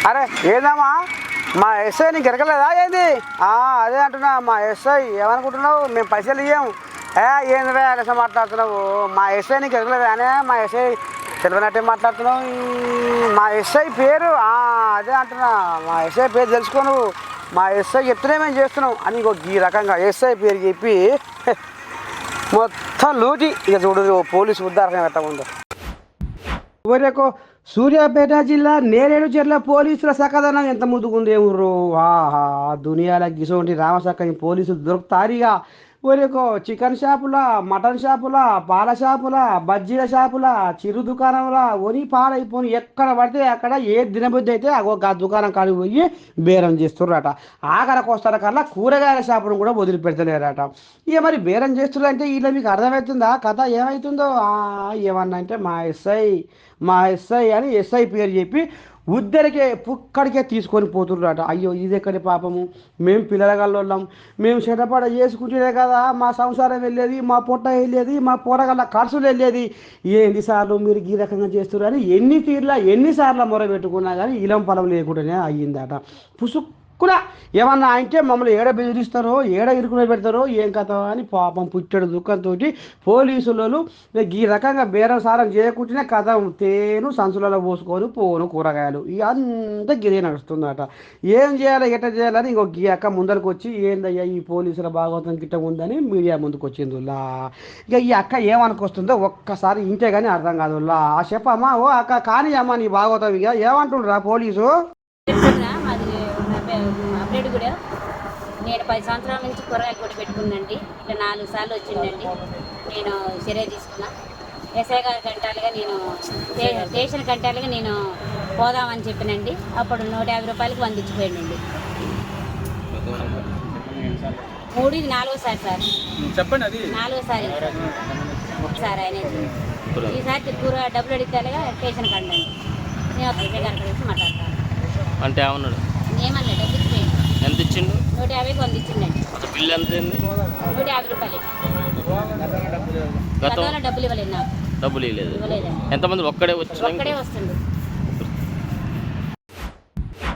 అరే ఏదమ్మా మా ఎస్ఐ నీకు ఎరగలేదా ఏంది? అదే అంటున్నా మా ఎస్ఐ ఏమనుకుంటున్నావు? మేము పైసలు ఇవ్వము. ఏందిరా అనేసి మాట్లాడుతున్నావు? మా ఎస్ఐ నీకు ఎరగలేదా అనే? మా ఎస్ఐ తెలియనట్టే మాట్లాడుతున్నావు. మా ఎస్ఐ పేరు అదే అంటున్నా, మా ఎస్ఐ పేరు తెలుసుకో నువ్వు. మా ఎస్ఐ చెప్తూనే మేము చేస్తున్నాం అని ఈ రకంగా ఎస్ఐ పేరు చెప్పి మొత్తం లూటి. ఇక చూడు పోలీసు ఉద్దారణ పెట్టకుండా ఊరేకో సూర్యాపేట జిల్లా నేరేడు చెర్ల పోలీసుల సకదనం ఎంత ముందుకుంది ఊరు. దునియాల గిసోంటి రామసక్కని పోలీసులు దొరుకుతారిగా. ఊరేకో చికెన్ షాపుల, మటన్ షాపుల, పాల షాపుల, బజ్జీల షాపుల, చిరు దుకాణంల ఒని పాడైపోని ఎక్కడ పడితే అక్కడ ఏ దినబుద్ధి అయితే ఆ దుకాణం కాడికి పోయి బేరం చేస్తున్నారట. ఆఖరికి వస్తార కల్లా కూరగాయల షాపును కూడా వదిలిపెడతలేరట. ఇక మరి బేరం చేస్తున్నారంటే ఇలా మీకు అర్థమవుతుందా కథ ఏమవుతుందో? ఏమన్నా అంటే మా ఎస్ఐ అని ఎస్ఐ పేరు చెప్పి ఉద్దరికే పుక్కడికే తీసుకొని పోతున్నారట. అయ్యో ఇది ఎక్కడి పాపము, మేము పిల్లలగల్లోళ్ళం, మేము చెడపడ చేసుకుంటేనే కదా మా సంసారం వెళ్ళేది, మా పొట్ట వెళ్ళేది, మా పొరగల్ల ఖర్చులు వెళ్ళేది. ఏంది సార్లు మీరు ఈ రకంగా చేస్తున్నారు అని ఎన్నిసార్లు మొర పెట్టుకున్నా కానీ ఇలం పొలం లేకుండానే అయ్యిందట. పుసుక్కున ఏమన్నా అంటే మమ్మల్ని ఏడ బెదిరిస్తారో, ఏడ ఇరుకునే పెడతారో ఏం కథ అని పాపం పుట్టడు దుఃఖంతో పోలీసులు ఈ రకంగా బేరం సారం చేయకుండానే కథ తేను సంచులలో పోసుకొని పోను కూరగాయలు అంతా గిరే నడుస్తుందట. ఏం చేయాలి ఎట్ట చేయాలని ఇంకొక ఈ అక్క ముందరికి వచ్చి ఏందయ్యా ఈ పోలీసుల భాగవతం గిట్ట ఉందని మీడియా ముందుకు వచ్చిందిలా. ఇక ఈ అక్క ఏమనుకొస్తుందో ఒక్కసారి ఇంటే కానీ అర్థం కాదులా. చెప్పమ్మా ఓ అక్క కానీ అమ్మా నీ భాగవతం ఇక ఏమంటుండ్రా పోలీసు? అప్డేట్ కూడా నేను 10 సంవత్సరాల నుంచి కూరగాయలు కూడా పెట్టుకున్నాండి. ఇట్లా 4 సార్లు వచ్చిందండి. నేను చర్య తీసుకున్నా. ఎస్ఐ గారి గంటలుగా నేను స్టేషన్ గంటలుగా నేను పోదామని చెప్పినండి. అప్పుడు 150 రూపాయలకి వందించిపోయిందండి. 3 ఇది 4వసారి సార్. చెప్పండి అది 4వసారి సార్ ఆయన ఈసారి కూర డబ్బులు అడిగితేగా స్టేషన్ కండి నేను ఎస్ఐ గారి కలిసి మాట్లాడతాను అంటే ఏమన్నాడు? ఏమన్నా డబ్బులు ఇచ్చిపోయింది. ఎంత ఇచ్చిండు? 150కి వందించిందండి. బిల్లు ఎంత అయింది? 150 రూపాయలు. గతంలో డబ్బులు ఇవ్వలేదు నాకు. డబ్బులు ఇవ్వలేదు. ఇవ్వలేదు. ఎంతమంది? ఒక్కడే వచ్చి ఒక్కడే వస్తుంది.